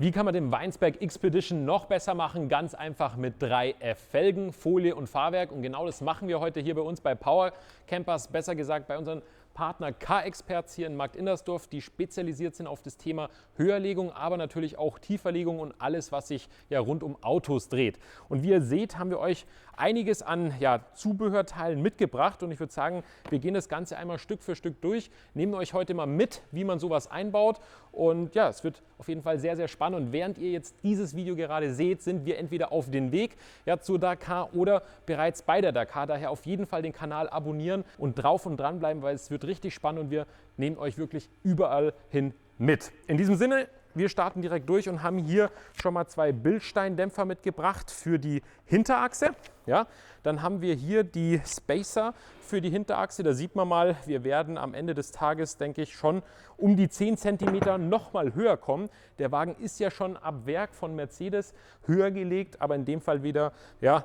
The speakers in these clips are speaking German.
Wie kann man den Weinsberg Expedition noch besser machen? Ganz einfach mit 3F Felgen, Folie und Fahrwerk. Und genau das machen wir heute hier bei uns bei Power Campers, besser gesagt bei unseren Partner K-Experts hier in Markt-Indersdorf, die spezialisiert sind auf das Thema Höherlegung, aber natürlich auch Tieferlegung und alles, was sich ja rund um Autos dreht. Und wie ihr seht, haben wir euch einiges an Zubehörteilen mitgebracht und ich würde sagen, wir gehen das Ganze einmal Stück für Stück durch, nehmen euch heute mal mit, wie man sowas einbaut und ja, es wird auf jeden Fall sehr, sehr spannend und während ihr jetzt dieses Video gerade seht, sind wir entweder auf dem Weg zur Dakar oder bereits bei der Dakar, daher auf jeden Fall den Kanal abonnieren und drauf und dran bleiben, weil es wird richtig spannend und wir nehmen euch wirklich überall hin mit. In diesem Sinne, wir starten direkt durch und haben hier schon mal 2 Bildsteindämpfer mitgebracht für die Hinterachse. Ja, dann haben wir hier die Spacer für die Hinterachse. Da sieht man mal, wir werden am Ende des Tages, denke ich, schon um die 10 cm noch mal höher kommen. Der Wagen ist ja schon ab Werk von Mercedes höher gelegt, aber in dem Fall wieder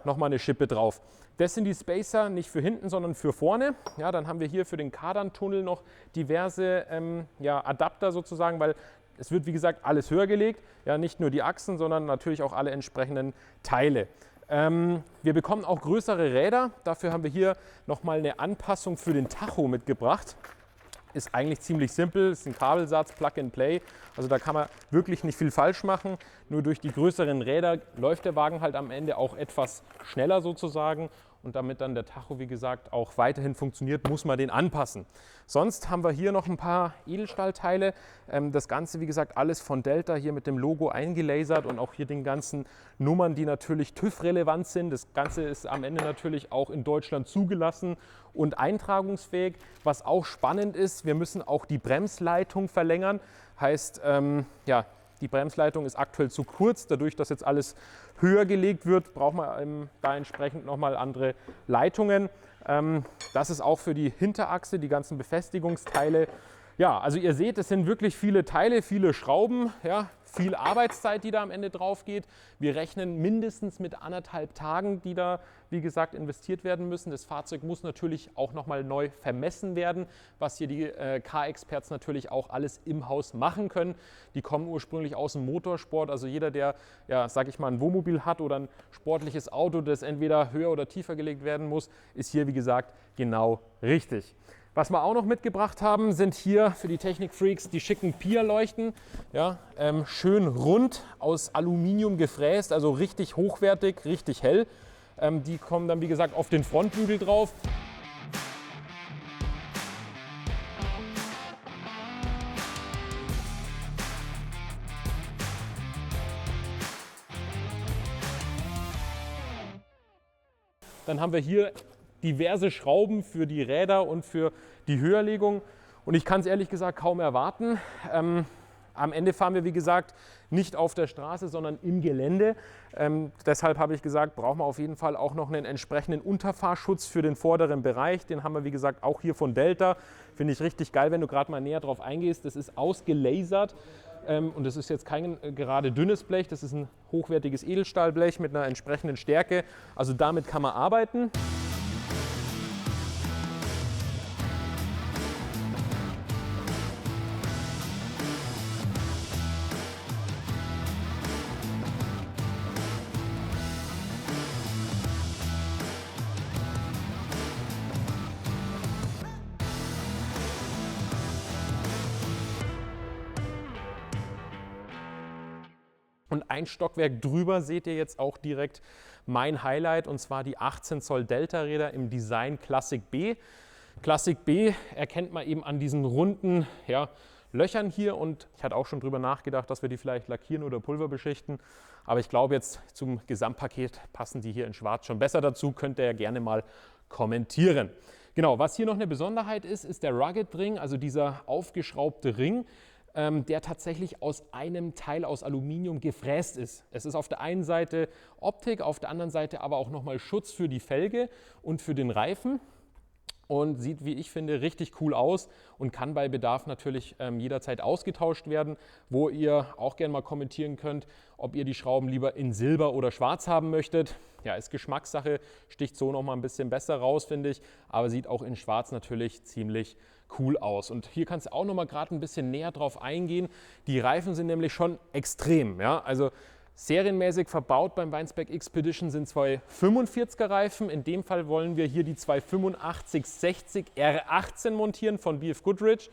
noch mal eine Schippe drauf. Das sind die Spacer nicht für hinten, sondern für vorne. Ja, dann haben wir hier für den Kardantunnel noch diverse Adapter sozusagen, weil es wird, wie gesagt, alles höher gelegt, ja, nicht nur die Achsen, sondern natürlich auch alle entsprechenden Teile. Wir bekommen auch größere Räder, dafür haben wir hier nochmal eine Anpassung für den Tacho mitgebracht. Ist eigentlich ziemlich simpel, ist ein Kabelsatz, Plug and Play, also da kann man wirklich nicht viel falsch machen. Nur durch die größeren Räder läuft der Wagen halt am Ende auch etwas schneller sozusagen. Und damit dann der Tacho, wie gesagt, auch weiterhin funktioniert, muss man den anpassen. Sonst haben wir hier noch ein paar Edelstahlteile. Das Ganze, wie gesagt, alles von Delta, hier mit dem Logo eingelasert und auch hier den ganzen Nummern, die natürlich TÜV-relevant sind. Das Ganze ist am Ende natürlich auch in Deutschland zugelassen und eintragungsfähig. Was auch spannend ist, wir müssen auch die Bremsleitung verlängern. Heißt, die Bremsleitung ist aktuell zu kurz. Dadurch, dass jetzt alles höher gelegt wird, braucht man da entsprechend nochmal andere Leitungen. Das ist auch für die Hinterachse, die ganzen Befestigungsteile. Ja, also ihr seht, es sind wirklich viele Teile, viele Schrauben, viel Arbeitszeit, die da am Ende drauf geht. Wir rechnen mindestens mit 1,5 Tagen, die da, wie gesagt, investiert werden müssen. Das Fahrzeug muss natürlich auch nochmal neu vermessen werden, was hier die K-Experts natürlich auch alles im Haus machen können. Die kommen ursprünglich aus dem Motorsport, also jeder, der, sag ich mal, ein Wohnmobil hat oder ein sportliches Auto, das entweder höher oder tiefer gelegt werden muss, ist hier, wie gesagt, genau richtig. Was wir auch noch mitgebracht haben, sind hier für die Technik-Freaks die schicken Pia-Leuchten. Ja, schön rund aus Aluminium gefräst, also richtig hochwertig, richtig hell. Die kommen dann, wie gesagt, auf den Frontbügel drauf. Dann haben wir hier diverse Schrauben für die Räder und für die Höherlegung. Und ich kann es ehrlich gesagt kaum erwarten. Am Ende fahren wir, wie gesagt, nicht auf der Straße, sondern im Gelände. Deshalb habe ich gesagt, brauchen wir auf jeden Fall auch noch einen entsprechenden Unterfahrschutz für den vorderen Bereich. Den haben wir, wie gesagt, auch hier von Delta. Finde ich richtig geil, wenn du gerade mal näher drauf eingehst. Das ist ausgelasert. Und das ist jetzt kein gerade dünnes Blech, das ist ein hochwertiges Edelstahlblech mit einer entsprechenden Stärke. Also damit kann man arbeiten. Und ein Stockwerk drüber seht ihr jetzt auch direkt mein Highlight, und zwar die 18 Zoll Delta-Räder im Design Classic B. Classic B erkennt man eben an diesen runden Löchern hier, und ich hatte auch schon drüber nachgedacht, dass wir die vielleicht lackieren oder pulverbeschichten. Aber ich glaube, jetzt zum Gesamtpaket passen die hier in Schwarz schon besser dazu. Könnt ihr ja gerne mal kommentieren. Genau, was hier noch eine Besonderheit ist, ist der Rugged Ring, also dieser aufgeschraubte Ring, der tatsächlich aus einem Teil aus Aluminium gefräst ist. Es ist auf der einen Seite Optik, auf der anderen Seite aber auch nochmal Schutz für die Felge und für den Reifen. und sieht, wie ich finde, richtig cool aus und kann bei Bedarf natürlich jederzeit ausgetauscht werden, wo ihr auch gerne mal kommentieren könnt, ob ihr die Schrauben lieber in Silber oder Schwarz haben möchtet. Ja, ist Geschmackssache, sticht so nochmal ein bisschen besser raus, finde ich, aber sieht auch in Schwarz natürlich ziemlich cool aus. Und hier kannst du auch nochmal gerade ein bisschen näher drauf eingehen. Die Reifen sind nämlich schon extrem, ja, also serienmäßig verbaut beim Weinsberg Expedition sind zwei 45er Reifen. In dem Fall wollen wir hier die 285/60 R18 montieren von BF Goodrich.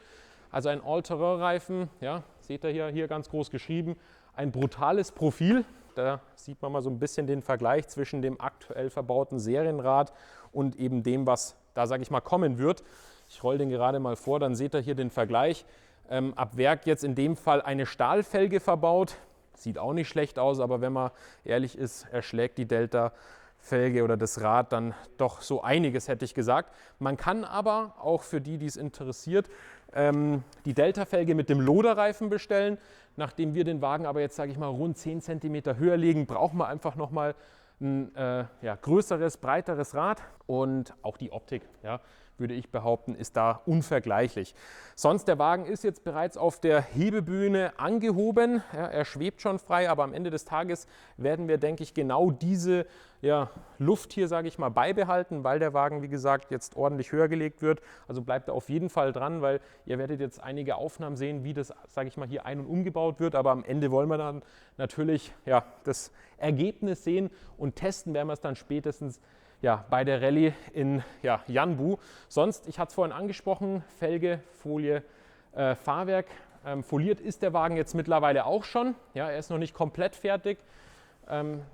Also ein All-Terrain-Reifen, ja, seht ihr hier ganz groß geschrieben. Ein brutales Profil. Da sieht man mal so ein bisschen den Vergleich zwischen dem aktuell verbauten Serienrad und eben dem, was da, sage ich mal, kommen wird. Ich rolle den gerade mal vor, dann seht ihr hier den Vergleich. Ab Werk jetzt in dem Fall eine Stahlfelge verbaut. Sieht auch nicht schlecht aus, aber wenn man ehrlich ist, erschlägt die Delta-Felge oder das Rad dann doch so einiges, hätte ich gesagt. Man kann aber auch für die, die es interessiert, die Delta-Felge mit dem Loderreifen bestellen. Nachdem wir den Wagen aber jetzt, sage ich mal, rund 10 cm höher legen, brauchen wir einfach nochmal ein größeres, breiteres Rad und auch die Optik, ja, würde ich behaupten, ist da unvergleichlich. Sonst, der Wagen ist jetzt bereits auf der Hebebühne angehoben. Ja, er schwebt schon frei, aber am Ende des Tages werden wir, denke ich, genau diese Luft hier, sage ich mal, beibehalten, weil der Wagen, wie gesagt, jetzt ordentlich höher gelegt wird. Also bleibt da auf jeden Fall dran, weil ihr werdet jetzt einige Aufnahmen sehen, wie das, sage ich mal, hier ein- und umgebaut wird. Aber am Ende wollen wir dann natürlich das Ergebnis sehen und testen werden wir es dann spätestens bei der Rallye in Yanbu. Sonst, ich hatte es vorhin angesprochen, Felge, Folie, Fahrwerk. Foliert ist der Wagen jetzt mittlerweile auch schon. Ja, er ist noch nicht komplett fertig.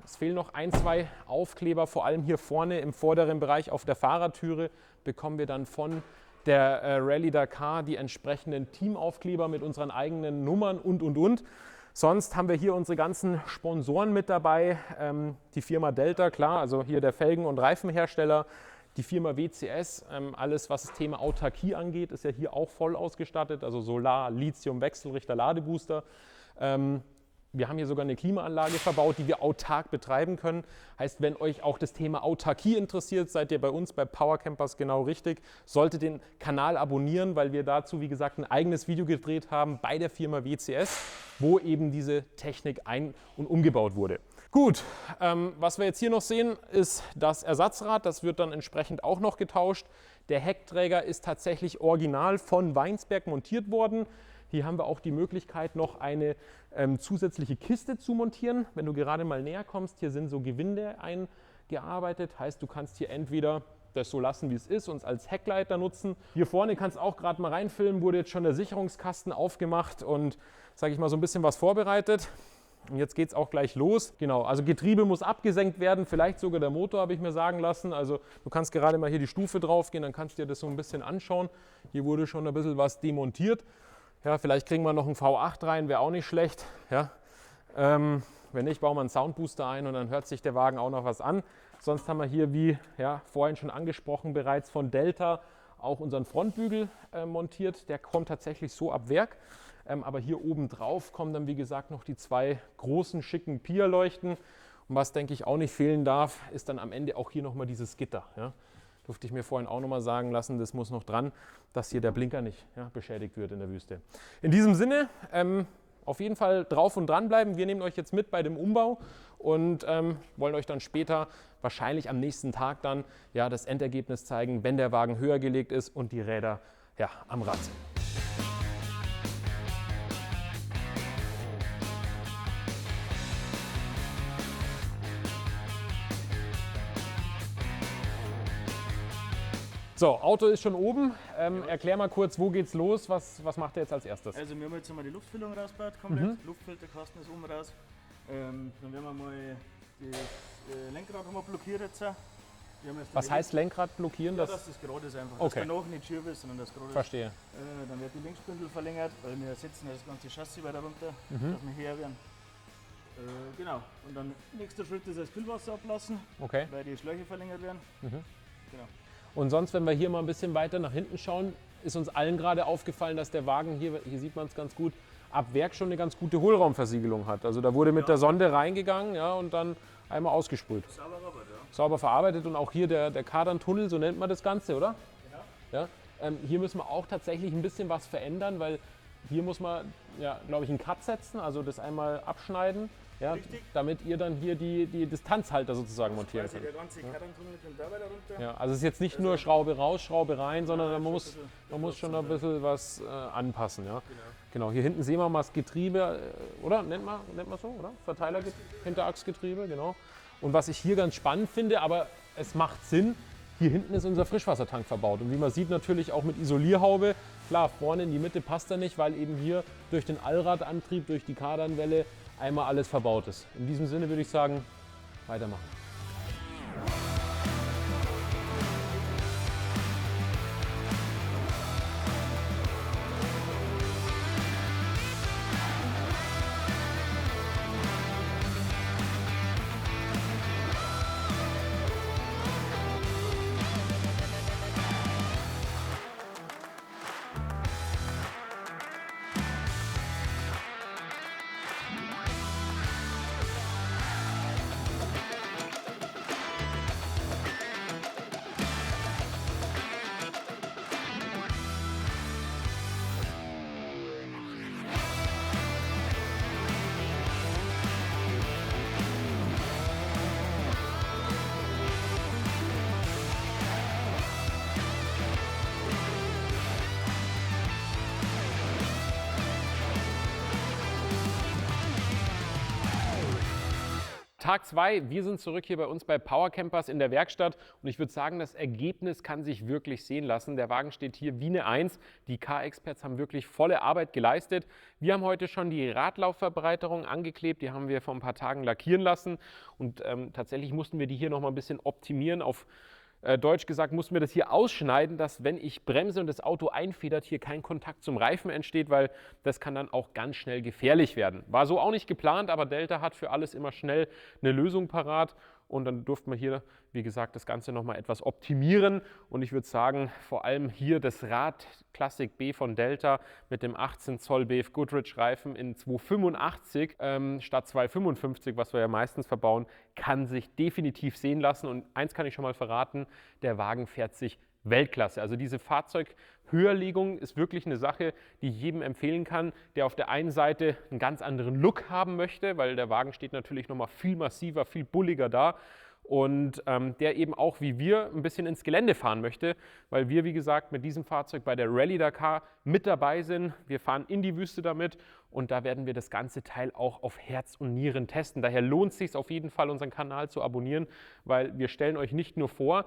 Es fehlen noch ein, zwei Aufkleber, vor allem hier vorne im vorderen Bereich auf der Fahrertüre bekommen wir dann von der Rallye Dakar die entsprechenden Teamaufkleber mit unseren eigenen Nummern und. Sonst haben wir hier unsere ganzen Sponsoren mit dabei, die Firma Delta, klar, also hier der Felgen- und Reifenhersteller, die Firma WCS, alles was das Thema Autarkie angeht, ist ja hier auch voll ausgestattet, also Solar, Lithium, Wechselrichter, Ladebooster. Wir haben hier sogar eine Klimaanlage verbaut, die wir autark betreiben können. Heißt, wenn euch auch das Thema Autarkie interessiert, seid ihr bei uns bei Power Campers genau richtig. Solltet den Kanal abonnieren, weil wir dazu, wie gesagt, ein eigenes Video gedreht haben bei der Firma WCS, wo eben diese Technik ein- und umgebaut wurde. Gut, was wir jetzt hier noch sehen, ist das Ersatzrad. Das wird dann entsprechend auch noch getauscht. Der Heckträger ist tatsächlich original von Weinsberg montiert worden. Hier haben wir auch die Möglichkeit, noch eine zusätzliche Kiste zu montieren. Wenn du gerade mal näher kommst, hier sind so Gewinde eingearbeitet. Heißt, du kannst hier entweder das so lassen, wie es ist, und es als Heckleiter nutzen. Hier vorne kannst du auch gerade mal reinfilmen, wurde jetzt schon der Sicherungskasten aufgemacht und, sage ich mal, so ein bisschen was vorbereitet. Und jetzt geht es auch gleich los. Genau, also Getriebe muss abgesenkt werden, vielleicht sogar der Motor, habe ich mir sagen lassen. Also du kannst gerade mal hier die Stufe drauf gehen, dann kannst du dir das so ein bisschen anschauen. Hier wurde schon ein bisschen was demontiert. Ja, vielleicht kriegen wir noch einen V8 rein, wäre auch nicht schlecht. Ja. Wenn nicht, bauen wir einen Soundbooster ein und dann hört sich der Wagen auch noch was an. Sonst haben wir hier, wie vorhin schon angesprochen, bereits von Delta auch unseren Frontbügel montiert. Der kommt tatsächlich so ab Werk. Aber hier oben drauf kommen dann, wie gesagt, noch die zwei großen, schicken Pia-Leuchten. Und was, denke ich, auch nicht fehlen darf, ist dann am Ende auch hier nochmal dieses Gitter. Ja. Durfte ich mir vorhin auch nochmal sagen lassen, das muss noch dran, dass hier der Blinker nicht beschädigt wird in der Wüste. In diesem Sinne, auf jeden Fall drauf und dran bleiben. Wir nehmen euch jetzt mit bei dem Umbau und wollen euch dann später, wahrscheinlich am nächsten Tag dann, das Endergebnis zeigen, wenn der Wagen höher gelegt ist und die Räder am Rad sind. So, Auto ist schon oben. Erklär mal kurz, wo geht's los? Was macht er jetzt als erstes? Also wir haben jetzt einmal die Luftfüllung rausgebaut, komplett. Luftfilterkasten ist oben raus. Dann werden wir mal das Lenkrad haben wir blockiert jetzt. Was heißt Lenkrad blockieren? Ja, dass das gerade ist einfach. Okay. Dass danach nicht schief ist, sondern das gerade Verstehe. ist. Dann wird die Linksbündel verlängert, weil wir setzen das ganze Chassis weiter runter, dass wir höher werden. Genau. Und dann nächster Schritt ist das Kühlwasser ablassen, weil die Schläuche verlängert werden. Genau. Und sonst, wenn wir hier mal ein bisschen weiter nach hinten schauen, ist uns allen gerade aufgefallen, dass der Wagen hier sieht man es ganz gut, ab Werk schon eine ganz gute Hohlraumversiegelung hat. Also da wurde mit der Sonde reingegangen und dann einmal ausgesprüht. Sauber verarbeitet, ja. Sauber verarbeitet und auch hier der Kardantunnel, so nennt man das Ganze, oder? Genau. Ja? Hier müssen wir auch tatsächlich ein bisschen was verändern, weil hier muss man, ja, glaube ich, einen Cut setzen, also das einmal abschneiden, ja, damit ihr dann hier die Distanzhalter sozusagen montieren könnt. Der ganze Karrentunnel kommt da weiter runter. Ja, also es ist jetzt nicht nur Schraube raus, Schraube rein, sondern man muss schon ein bisschen was anpassen. Ja. Genau, hier hinten sehen wir mal das Getriebe, oder? Nennt man so, oder? Verteiler, Hinterachsgetriebe, genau. Und was ich hier ganz spannend finde, aber es macht Sinn, hier hinten ist unser Frischwassertank verbaut. Und wie man sieht, natürlich auch mit Isolierhaube. Klar, vorne in die Mitte passt er nicht, weil eben hier durch den Allradantrieb, durch die Kardanwelle einmal alles verbaut ist. In diesem Sinne würde ich sagen, weitermachen. Tag 2, wir sind zurück hier bei uns bei Power Campers in der Werkstatt und ich würde sagen, das Ergebnis kann sich wirklich sehen lassen. Der Wagen steht hier wie eine 1. Die Car-Experts haben wirklich volle Arbeit geleistet. Wir haben heute schon die Radlaufverbreiterung angeklebt, die haben wir vor ein paar Tagen lackieren lassen und tatsächlich mussten wir die hier noch mal ein bisschen optimieren. Auf Deutsch gesagt mussten wir das hier ausschneiden, dass wenn ich bremse und das Auto einfedert, hier kein Kontakt zum Reifen entsteht, weil das kann dann auch ganz schnell gefährlich werden. War so auch nicht geplant, aber Delta hat für alles immer schnell eine Lösung parat. Und dann durften wir hier, wie gesagt, das Ganze nochmal etwas optimieren. Und ich würde sagen, vor allem hier das Rad Classic B von Delta mit dem 18 Zoll BF Goodrich Reifen in 285 statt 255, was wir ja meistens verbauen, kann sich definitiv sehen lassen. Und eins kann ich schon mal verraten, der Wagen fährt sich Weltklasse. Also diese Fahrzeughöherlegung ist wirklich eine Sache, die ich jedem empfehlen kann, der auf der einen Seite einen ganz anderen Look haben möchte, weil der Wagen steht natürlich nochmal viel massiver, viel bulliger da und der eben auch wie wir ein bisschen ins Gelände fahren möchte, weil wir, wie gesagt, mit diesem Fahrzeug bei der Rallye Dakar mit dabei sind. Wir fahren in die Wüste damit und da werden wir das ganze Teil auch auf Herz und Nieren testen. Daher lohnt es sich auf jeden Fall, unseren Kanal zu abonnieren, weil wir stellen euch nicht nur vor,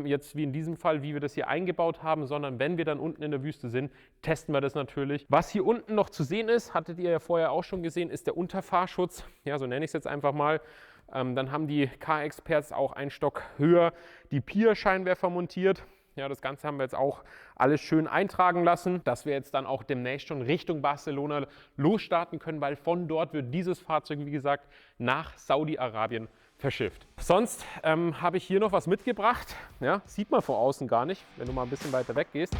jetzt wie in diesem Fall, wie wir das hier eingebaut haben, sondern wenn wir dann unten in der Wüste sind, testen wir das natürlich. Was hier unten noch zu sehen ist, hattet ihr ja vorher auch schon gesehen, ist der Unterfahrschutz. Ja, so nenne ich es jetzt einfach mal. Dann haben die Car-Experts auch einen Stock höher die Pier-Scheinwerfer montiert. Ja, das Ganze haben wir jetzt auch alles schön eintragen lassen, dass wir jetzt dann auch demnächst schon Richtung Barcelona losstarten können, weil von dort wird dieses Fahrzeug, wie gesagt, nach Saudi-Arabien verschifft. Sonst habe ich hier noch was mitgebracht. Ja, sieht man von außen gar nicht, wenn du mal ein bisschen weiter weg gehst.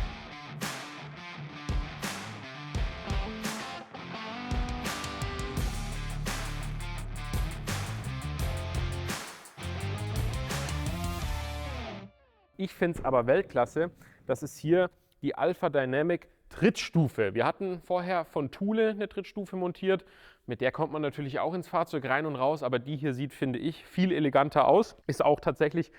Ich finde es aber Weltklasse, das ist hier die Alpha Dynamic Trittstufe. Wir hatten vorher von Thule eine Trittstufe montiert, mit der kommt man natürlich auch ins Fahrzeug rein und raus, aber die hier sieht, finde ich, viel eleganter aus, ist auch tatsächlich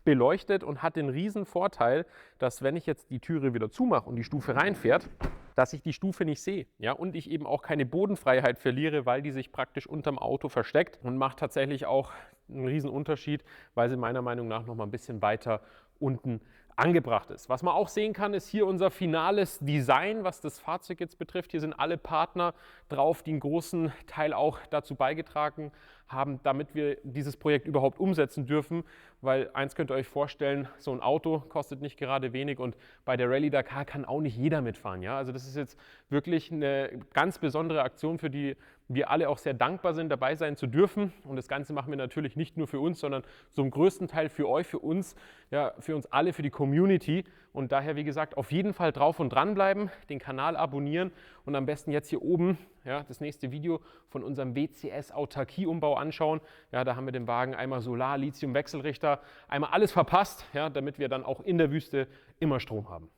beleuchtet und hat den riesen Vorteil, dass wenn ich jetzt die Türe wieder zumache und die Stufe reinfährt, dass ich die Stufe nicht sehe, ja, und ich eben auch keine Bodenfreiheit verliere, weil die sich praktisch unterm Auto versteckt und macht tatsächlich auch einen riesen Unterschied, weil sie meiner Meinung nach noch mal ein bisschen weiter unten angebracht ist. Was man auch sehen kann, ist hier unser finales Design, was das Fahrzeug jetzt betrifft. Hier sind alle Partner drauf, die einen großen Teil auch dazu beigetragen haben, damit wir dieses Projekt überhaupt umsetzen dürfen, weil eins könnt ihr euch vorstellen, so ein Auto kostet nicht gerade wenig und bei der Rallye Dakar kann auch nicht jeder mitfahren. Ja? Also das ist jetzt wirklich eine ganz besondere Aktion, für die wir alle auch sehr dankbar sind, dabei sein zu dürfen. Und das Ganze machen wir natürlich nicht nur für uns, sondern zum größten Teil für euch, für uns, ja, für uns alle, für die Community. Und daher, wie gesagt, auf jeden Fall drauf und dran bleiben, den Kanal abonnieren und am besten jetzt hier oben ja, das nächste Video von unserem WCS-Autarkie-Umbau anschauen. Ja, da haben wir den Wagen einmal Solar, Lithium-Wechselrichter, einmal alles verpasst, ja, damit wir dann auch in der Wüste immer Strom haben.